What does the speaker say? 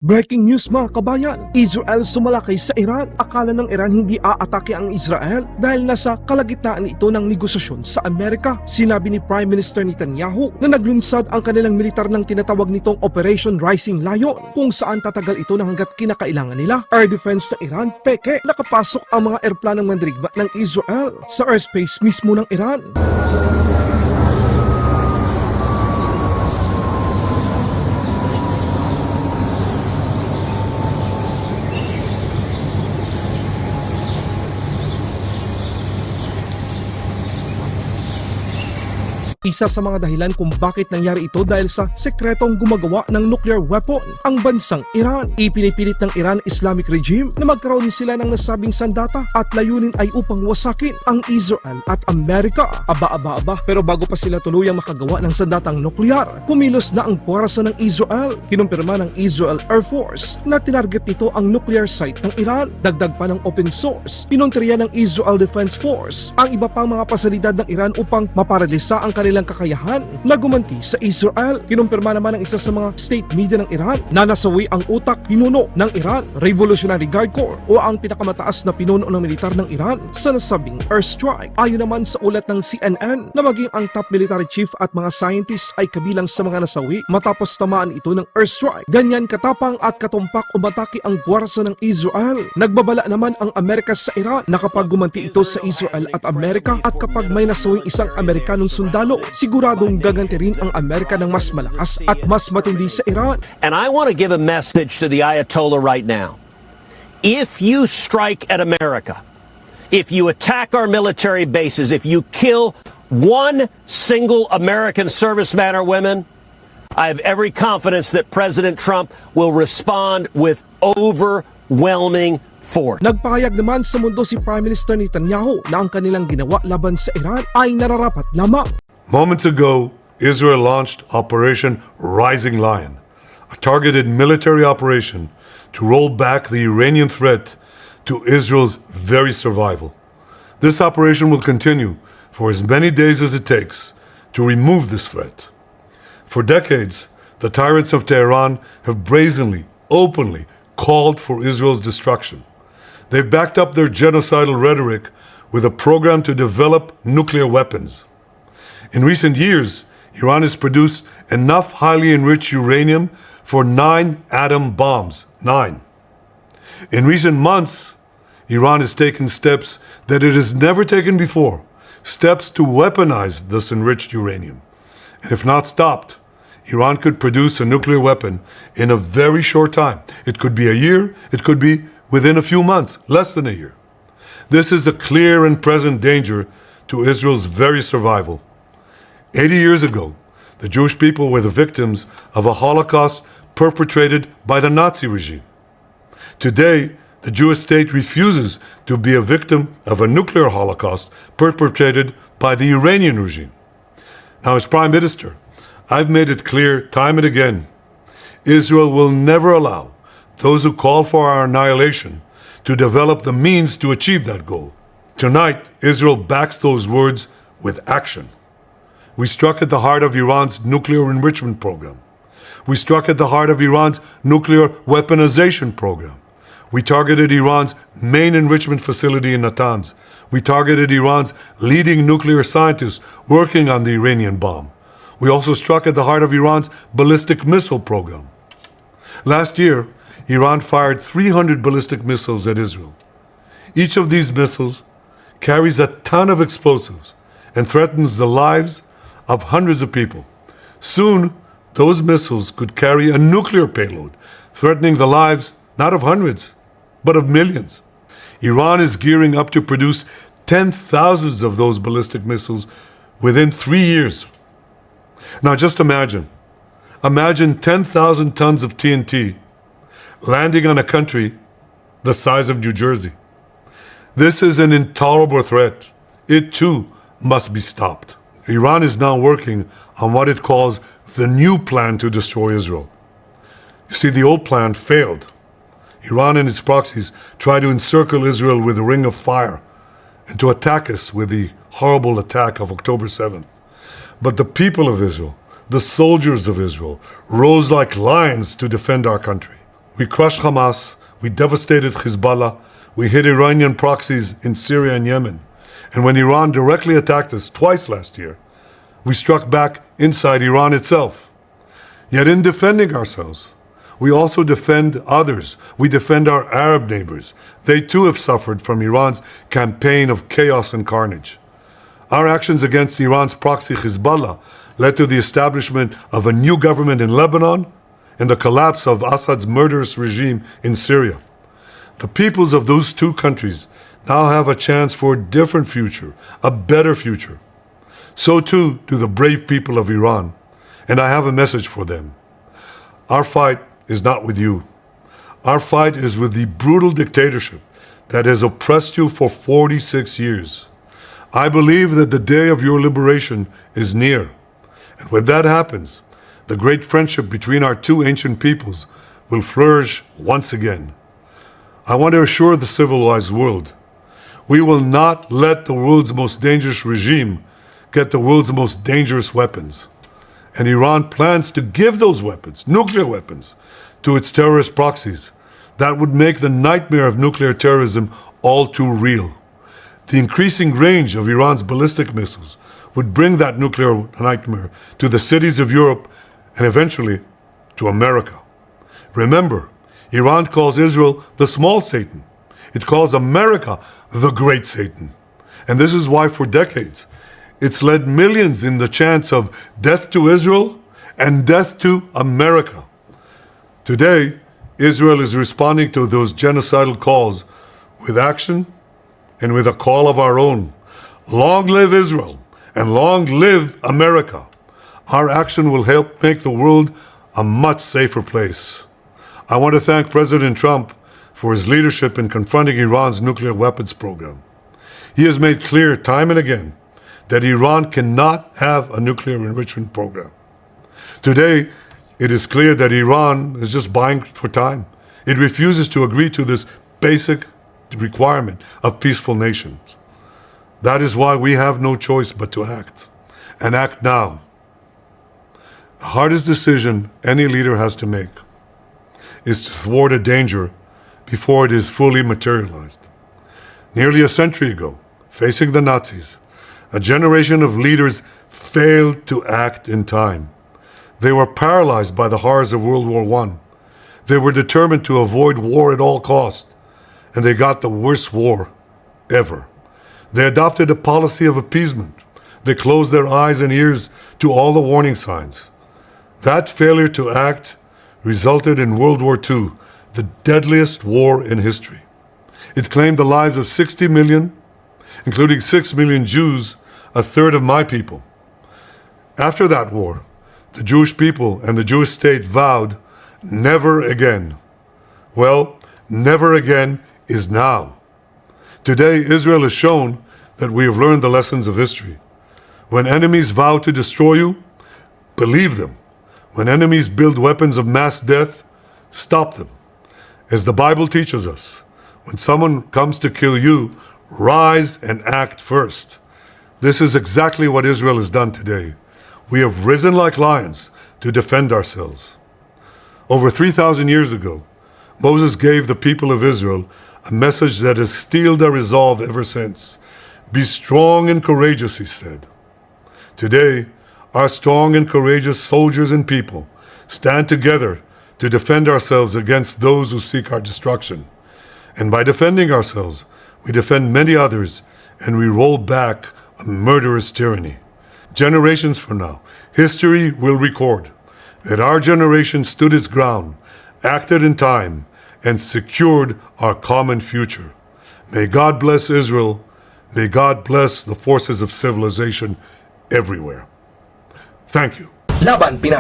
Breaking news mga kabayan, Israel sumalakay sa Iran. Akala ng Iran hindi aatake ang Israel dahil nasa kalagitnaan ito ng negosasyon sa Amerika. Sinabi ni Prime Minister Netanyahu na naglunsad ang kanilang militar ng tinatawag nitong Operation Rising Lion kung saan tatagal ito na hanggat kinakailangan nila. Air defense ng Iran, peke, nakapasok ang mga airplanong mandirigma ng Israel sa airspace mismo ng Iran. Isa sa mga dahilan kung bakit nangyari ito dahil sa sekretong gumagawa ng nuclear weapon ang bansang Iran. Ipinipilit ng Iran Islamic regime na magkaroon sila ng nasabing sandata at layunin ay upang wasakin ang Israel at Amerika. Aba. Pero bago pa sila tuluyang makagawa ng sandatang nuklear, pumilos na ang puwersa ng Israel. Kinumpirma ng Israel Air Force na tinarget nito ang nuclear site ng Iran. Dagdag pa ng open source, pinunteriya ng Israel Defense Force ang iba pang mga pasilidad ng Iran upang maparalisa ang kanilang kakayahan na gumanti sa Israel. Kinumpirma naman ng isa sa mga state media ng Iran na Nasawi ang utak pinuno ng Iran Revolutionary Guard Corps o ang pinakamataas na pinuno ng militar ng Iran sa nasabing airstrike. Ayon naman sa ulat ng CNN na maging ang top military chief at mga scientists ay kabilang sa mga nasawi matapos tamaan ito ng airstrike. Ganyan katapang at katumpak umatake ang puwersa ng Israel. Nagbabala naman ang Amerika sa Iran na kapag gumanti ito sa Israel at Amerika at kapag may nasawing isang Amerikanong sundalo, siguradong gaganti rin ang Amerika ng mas malakas at mas matindi sa Iran. And I want to give a message to the Ayatollah right now. If you strike at America, if you attack our military bases, if you kill one single American serviceman or woman, I have every confidence that President Trump will respond with overwhelming force. Nagpahayag naman sa mundo si Prime Minister Netanyahu na ang kanilang ginawa laban sa Iran ay nararapat lamang. Moments ago, Israel launched Operation Rising Lion, a targeted military operation to roll back the Iranian threat to Israel's very survival. This operation will continue for as many days as it takes to remove this threat. For decades, the tyrants of Tehran have brazenly, openly called for Israel's destruction. They've backed up their genocidal rhetoric with a program to develop nuclear weapons. In recent years, Iran has produced enough highly enriched uranium for 9 atom bombs. 9. In recent months, Iran has taken steps that it has never taken before, steps to weaponize this enriched uranium. And if not stopped, Iran could produce a nuclear weapon in a very short time. It could be a year, it could be within a few months, less than a year. This is a clear and present danger to Israel's very survival. 80 years ago, the Jewish people were the victims of a Holocaust perpetrated by the Nazi regime. Today, the Jewish state refuses to be a victim of a nuclear Holocaust perpetrated by the Iranian regime. Now, as Prime Minister, I've made it clear time and again, Israel will never allow those who call for our annihilation to develop the means to achieve that goal. Tonight, Israel backs those words with action. We struck at the heart of Iran's nuclear enrichment program. We struck at the heart of Iran's nuclear weaponization program. We targeted Iran's main enrichment facility in Natanz. We targeted Iran's leading nuclear scientists working on the Iranian bomb. We also struck at the heart of Iran's ballistic missile program. Last year, Iran fired 300 ballistic missiles at Israel. Each of these missiles carries a ton of explosives and threatens the lives of hundreds of people. Soon, those missiles could carry a nuclear payload, threatening the lives not of hundreds, but of millions. Iran is gearing up to produce 10,000s of those ballistic missiles within 3 years. Now just imagine 10,000 tons of TNT landing on a country the size of New Jersey. This is an intolerable threat. It too must be stopped. Iran is now working on what it calls the new plan to destroy Israel. You see, the old plan failed. Iran and its proxies tried to encircle Israel with a ring of fire and to attack us with the horrible attack of October 7th. But the people of Israel, the soldiers of Israel, rose like lions to defend our country. We crushed Hamas, we devastated Hezbollah, we hit Iranian proxies in Syria and Yemen. And when Iran directly attacked us twice last year, we struck back inside Iran itself. Yet in defending ourselves, we also defend others. We defend our Arab neighbors. They too have suffered from Iran's campaign of chaos and carnage. Our actions against Iran's proxy Hezbollah led to the establishment of a new government in Lebanon and the collapse of Assad's murderous regime in Syria. The peoples of those two countries now have a chance for a different future, a better future. So too do the brave people of Iran, and I have a message for them. Our fight is not with you. Our fight is with the brutal dictatorship that has oppressed you for 46 years. I believe that the day of your liberation is near. And when that happens, the great friendship between our two ancient peoples will flourish once again. I want to assure the civilized world, we will not let the world's most dangerous regime get the world's most dangerous weapons. And Iran plans to give those weapons, nuclear weapons, to its terrorist proxies. That would make the nightmare of nuclear terrorism all too real. The increasing range of Iran's ballistic missiles would bring that nuclear nightmare to the cities of Europe and eventually to America. Remember, Iran calls Israel the small Satan. It calls America the great Satan. And this is why for decades, it's led millions in the chants of death to Israel and death to America. Today, Israel is responding to those genocidal calls with action and with a call of our own. Long live Israel and long live America. Our action will help make the world a much safer place. I want to thank President Trump for his leadership in confronting Iran's nuclear weapons program. He has made clear time and again that Iran cannot have a nuclear enrichment program. Today, it is clear that Iran is just buying for time. It refuses to agree to this basic requirement of peaceful nations. That is why we have no choice but to act, and act now. The hardest decision any leader has to make is to thwart a danger before it is fully materialized. Nearly a century ago, facing the Nazis, a generation of leaders failed to act in time. They were paralyzed by the horrors of World War I. They were determined to avoid war at all costs, and they got the worst war ever. They adopted a policy of appeasement. They closed their eyes and ears to all the warning signs. That failure to act resulted in World War II, the deadliest war in history. It claimed the lives of 60 million, including 6 million Jews, a third of my people. After that war, the Jewish people and the Jewish state vowed, never again. Well, never again is now. Today, Israel has shown that we have learned the lessons of history. When enemies vow to destroy you, believe them. When enemies build weapons of mass death, stop them. As the Bible teaches us, when someone comes to kill you, rise and act first. This is exactly what Israel has done today. We have risen like lions to defend ourselves. Over 3,000 years ago, Moses gave the people of Israel a message that has steeled their resolve ever since. Be strong and courageous, he said. Today, our strong and courageous soldiers and people stand together to defend ourselves against those who seek our destruction. And by defending ourselves, we defend many others, and we roll back a murderous tyranny. Generations from now, history will record that our generation stood its ground, acted in time, and secured our common future. May God bless Israel. May God bless the forces of civilization everywhere. Thank you. Laban Pinas.